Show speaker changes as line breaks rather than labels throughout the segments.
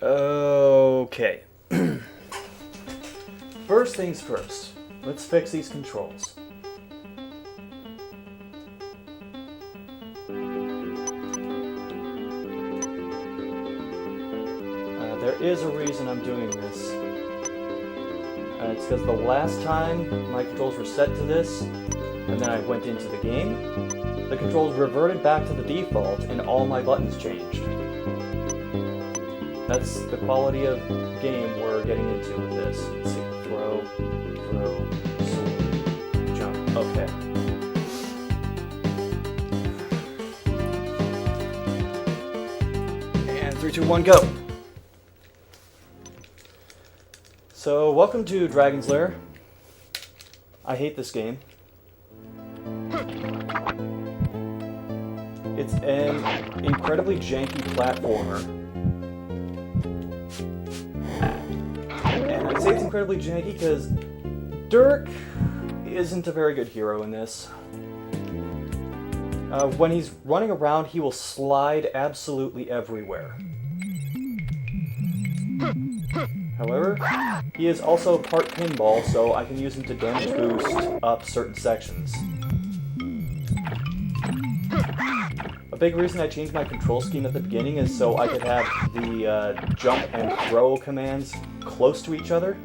Okay. First things first, let's fix these controls. There is a reason I'm doing this. It's because the last time my controls were set to this, and then I went into the game, the controls reverted back to the default and all my buttons changed. That's the quality of game we're getting into with this. Let's see, throw, sword, jump. Okay. And 3, 2, 1, go! So, welcome to Dragon's Lair. I hate this game. It's an incredibly janky platformer. And I say it's incredibly janky because Dirk isn't a very good hero in this. When he's running around, he will slide absolutely everywhere. However, he is also part pinball, so I can use him to damage boost up certain sections. A big reason I changed my control scheme at the beginning is so I could have the jump and throw commands close to each other.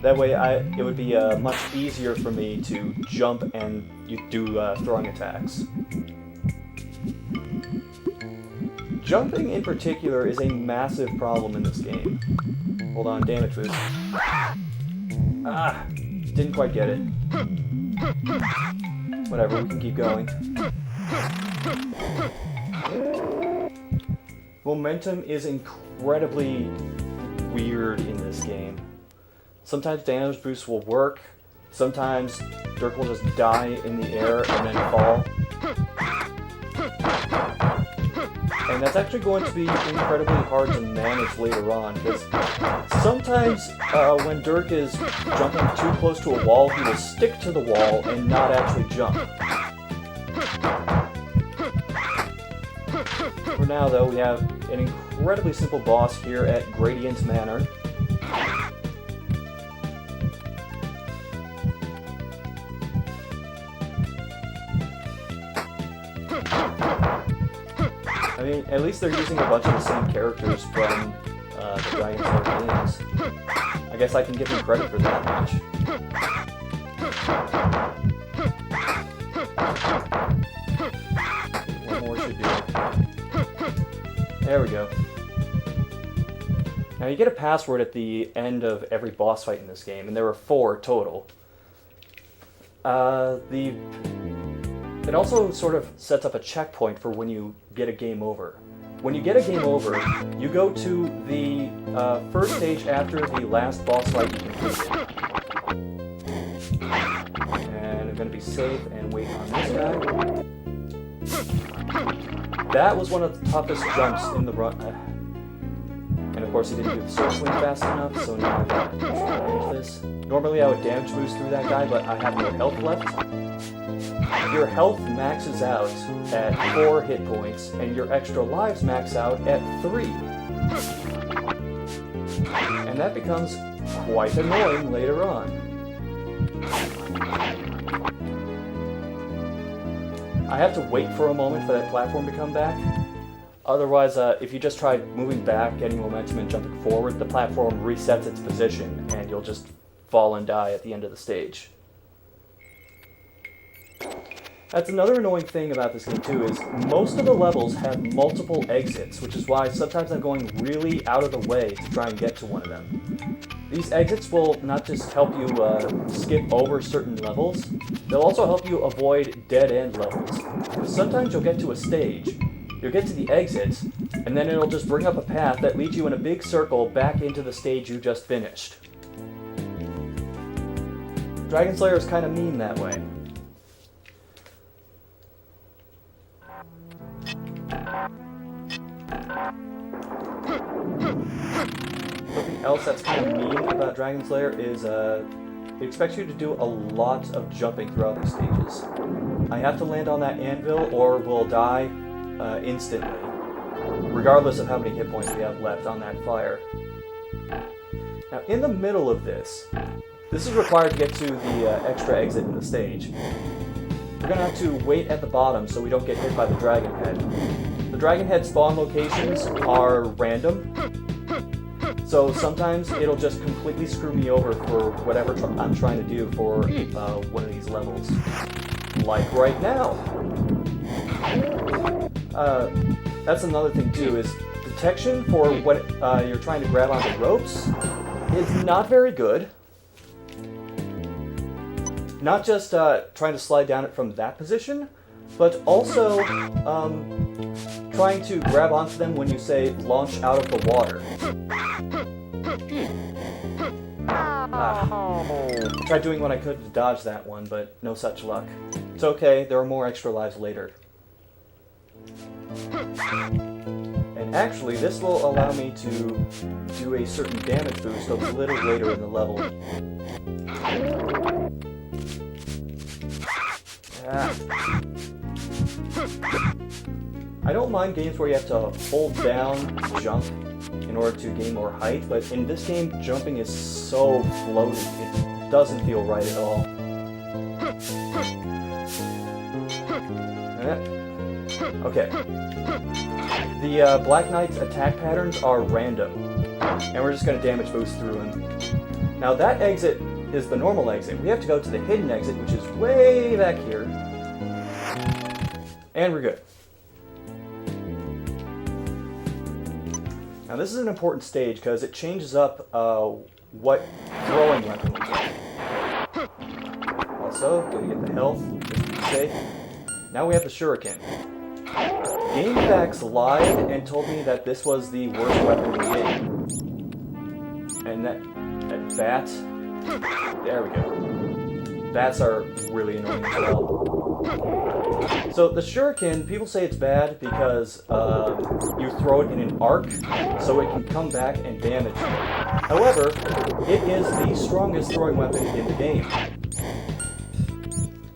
That way it would be much easier for me to jump and do throwing attacks. Jumping in particular is a massive problem in this game. Hold on, damage boost. Ah, didn't quite get it. Whatever, we can keep going. Momentum is incredibly weird in this game. Sometimes damage boosts will work, sometimes Dirk will just die in the air and then fall. And that's actually going to be incredibly hard to manage later on, because sometimes when Dirk is jumping too close to a wall, he will stick to the wall and not actually jump. For now, though, we have an incredibly simple boss here at Gradient Manor. I mean, at least they're using a bunch of the same characters from the Dragon's Lair games. I guess I can give them credit for that much. One more should do it. There we go. Now you get a password at the end of every boss fight in this game, and there are 4 total. It also sort of sets up a checkpoint for when you get a game over. When you get a game over, you go to the first stage after the last boss fight you completed. And I'm going to be safe and wait on this guy. That was one of the toughest jumps in the run. And of course he didn't do the circling fast enough, so now I got to manage this. Normally I would damage boost through that guy, but I have no health left. Your health maxes out at 4 hit points, and your extra lives max out at 3. And that becomes quite annoying later on. I have to wait for a moment for that platform to come back. Otherwise, if you just try moving back, getting momentum, and jumping forward, the platform resets its position, and you'll just fall and die at the end of the stage. That's another annoying thing about this game too, is most of the levels have multiple exits, which is why sometimes I'm going really out of the way to try and get to one of them. These exits will not just help you skip over certain levels, they'll also help you avoid dead-end levels. Because sometimes you'll get to a stage, you'll get to the exit, and then it'll just bring up a path that leads you in a big circle back into the stage you just finished. Dragon's Lair is kind of mean that way. Something else that's kind of mean about Dragon's Lair is it expects you to do a lot of jumping throughout these stages. I have to land on that anvil or will die instantly. regardless of how many hit points we have left on that fire. Now, in the middle of this is required to get to the extra exit in the stage. We're going to have to wait at the bottom so we don't get hit by the dragon head. The dragon head spawn locations are random, so sometimes it'll just completely screw me over for whatever I'm trying to do for one of these levels. Like right now. That's another thing too, is detection for what you're trying to grab onto ropes is not very good. Not just trying to slide down it from that position, but also trying to grab onto them when you say launch out of the water. Tried doing what I could to dodge that one, but no such luck. It's okay, there are more extra lives later. And actually, this will allow me to do a certain damage boost a little later in the level. I don't mind games where you have to hold down jump in order to gain more height, but in this game, jumping is so floaty, it doesn't feel right at all. Okay. The Black Knight's attack patterns are random, and we're just going to damage boost through them. Now that exit is the normal exit. We have to go to the hidden exit, which is way back here. And we're good. Now this is an important stage because it changes up what throwing weapon we get. Also, gonna get the health, just to be safe. Now we have the shuriken. GameFAQs lied and told me that this was the worst weapon in the game. And that bat, there we go. Bats are really annoying as well. So the shuriken, people say it's bad because you throw it in an arc, so it can come back and damage you. However, it is the strongest throwing weapon in the game.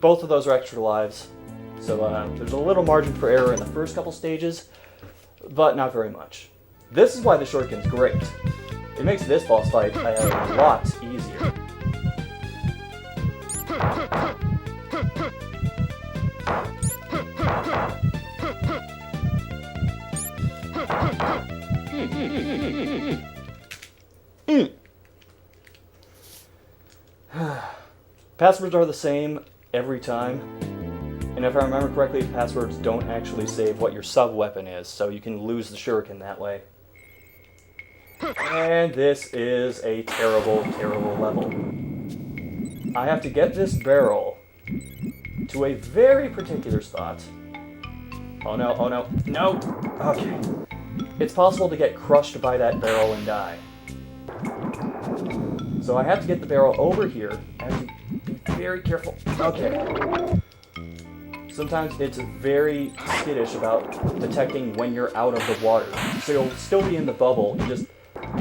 Both of those are extra lives, so there's a little margin for error in the first couple stages, but not very much. This is why the shuriken's great. It makes this boss fight a lot easier. Passwords are the same every time, and if I remember correctly, passwords don't actually save what your sub-weapon is, so you can lose the shuriken that way. And this is a terrible, terrible level. I have to get this barrel to a very particular spot. Oh no, oh no, no! Okay. It's possible to get crushed by that barrel and die. So I have to get the barrel over here. I have to be very careful. Okay. Sometimes it's very skittish about detecting when you're out of the water. So you'll still be in the bubble and just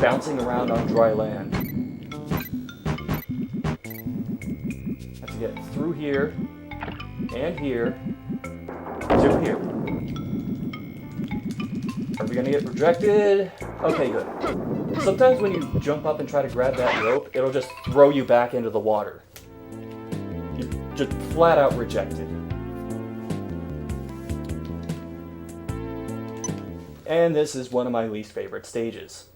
bouncing around on dry land. Have to get through here, and here, to here. Are we gonna get rejected? Okay, good. Sometimes when you jump up and try to grab that rope, it'll just throw you back into the water. You're just flat out rejected. And this is one of my least favorite stages.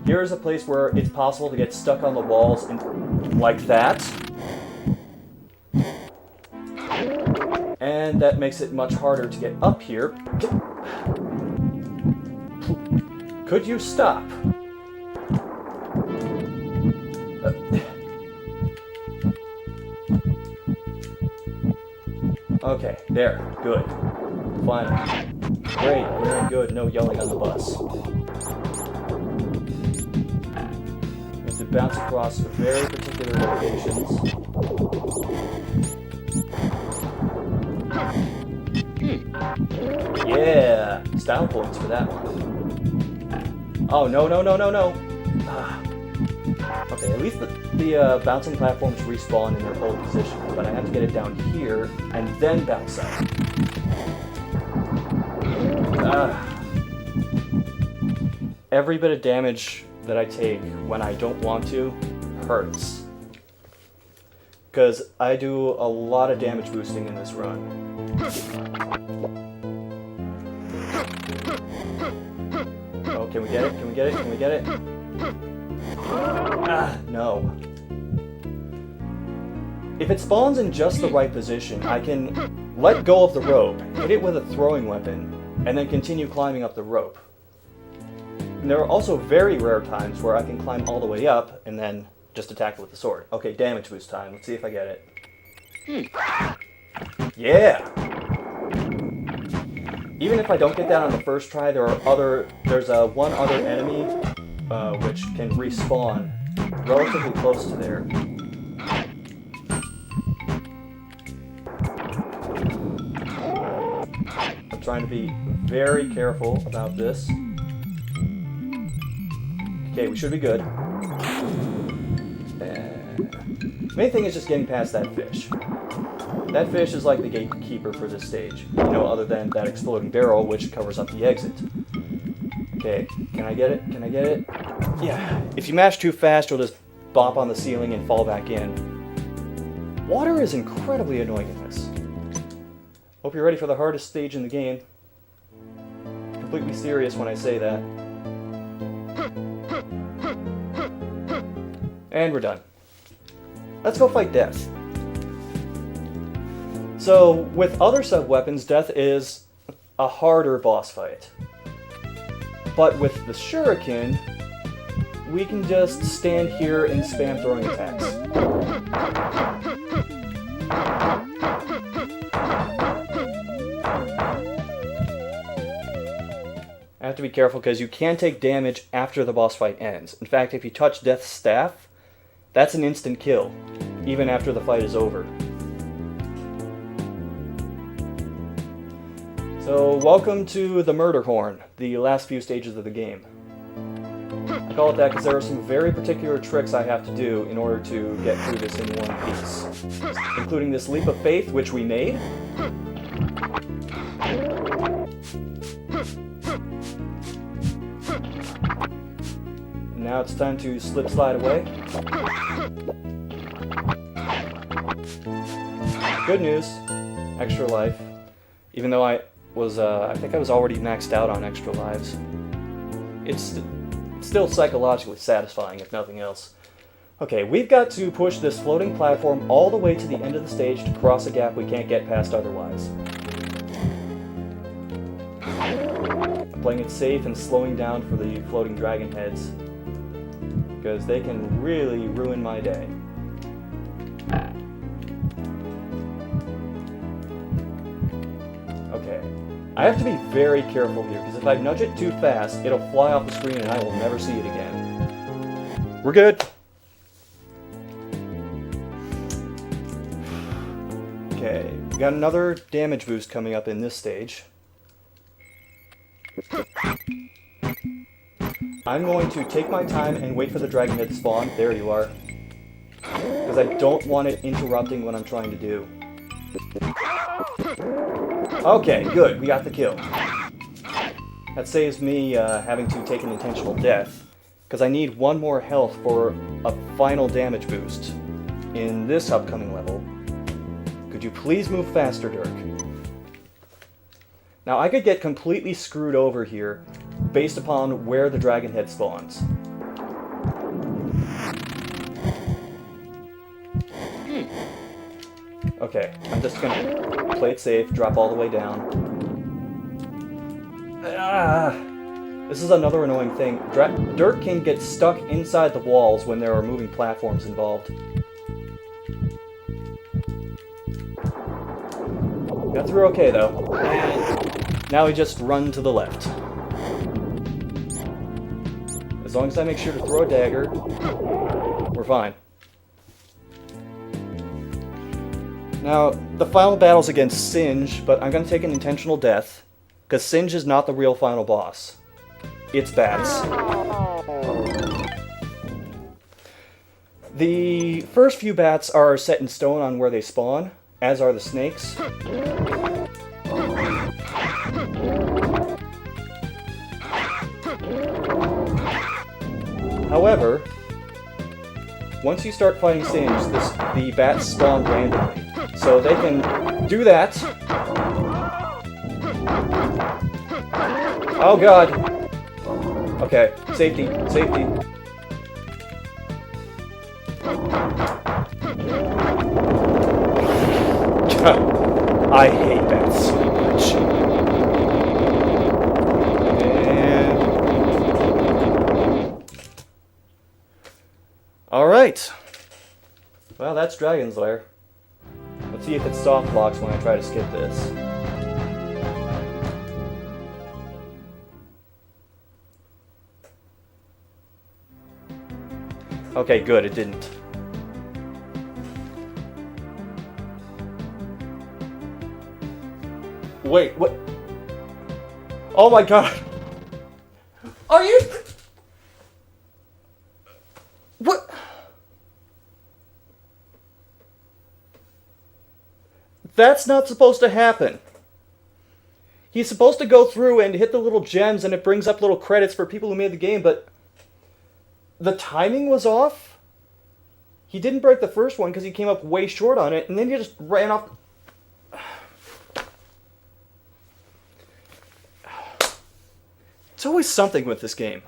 Here is a place where it's possible to get stuck on the walls and like that. And that makes it much harder to get up here. Could you stop? Okay, there, good. Finally. Great, very good, no yelling on the bus. You have to bounce across very particular locations. Yeah, style points for that one. Oh, no, no, no, no, no. Okay, at least the bouncing platforms respawn in their old position, but I have to get it down here and then bounce up. every bit of damage that I take when I don't want to hurts. Because I do a lot of damage boosting in this run. Oh, can we get it? Can we get it? Can we get it? Ah, no. If it spawns in just the right position, I can let go of the rope, hit it with a throwing weapon, and then continue climbing up the rope. And there are also very rare times where I can climb all the way up and then just attack it with the sword. Okay, damage boost time. Let's see if I get it. Yeah! Even if I don't get that on the first try, there's one other enemy which can respawn relatively close to there. I'm trying to be very careful about this. Okay, we should be good. Main thing is just getting past that fish. That fish is like the gatekeeper for this stage, you know, other than that exploding barrel which covers up the exit. Okay, can I get it? Can I get it? Yeah, if you mash too fast, you'll just bop on the ceiling and fall back in. Water is incredibly annoying in this. Hope you're ready for the hardest stage in the game. Completely serious when I say that. And we're done. Let's go fight Death. So, with other sub-weapons, Death is a harder boss fight. But with the Shuriken, we can just stand here and spam throwing attacks. I have to be careful because you can take damage after the boss fight ends. In fact, if you touch Death's staff, that's an instant kill, even after the fight is over. So, welcome to the Murder Horn, the last few stages of the game. I call it that because there are some very particular tricks I have to do in order to get through this in one piece, including this leap of faith, which we made. And now it's time to slip slide away. Good news, extra life, even though I think I was already maxed out on extra lives. It's still psychologically satisfying, if nothing else. Okay, we've got to push this floating platform all the way to the end of the stage to cross a gap we can't get past otherwise. I'm playing it safe and slowing down for the floating dragon heads, because they can really ruin my day. Okay. I have to be very careful here, because if I nudge it too fast, it'll fly off the screen and I will never see it again. We're good! Okay, we got another damage boost coming up in this stage. I'm going to take my time and wait for the dragon head to spawn. There you are. Because I don't want it interrupting what I'm trying to do. Okay, good. We got the kill. That saves me having to take an intentional death, because I need one more health for a final damage boost in this upcoming level. Could you please move faster, Dirk? Now, I could get completely screwed over here based upon where the dragon head spawns. Okay, I'm just gonna play it safe, drop all the way down. This is another annoying thing. Dirk can get stuck inside the walls when there are moving platforms involved. Got through okay, though. And now we just run to the left. As long as I make sure to throw a dagger, we're fine. Now, the final battle's against Singe, but I'm going to take an intentional death, because Singe is not the real final boss. It's bats. The first few bats are set in stone on where they spawn, as are the snakes. However, once you start fighting Singe, the bats spawn randomly. So they can do that. Oh god! Okay, safety, safety. I hate bats so much. And... Alright. Well, that's Dragon's Lair. Let's see if it soft locks when I try to skip this. Okay, good, it didn't. Wait, what? Oh my god! Are you... What? That's not supposed to happen. He's supposed to go through and hit the little gems and it brings up little credits for people who made the game, but... the timing was off? He didn't break the first one because he came up way short on it, and then he just ran off... It's always something with this game.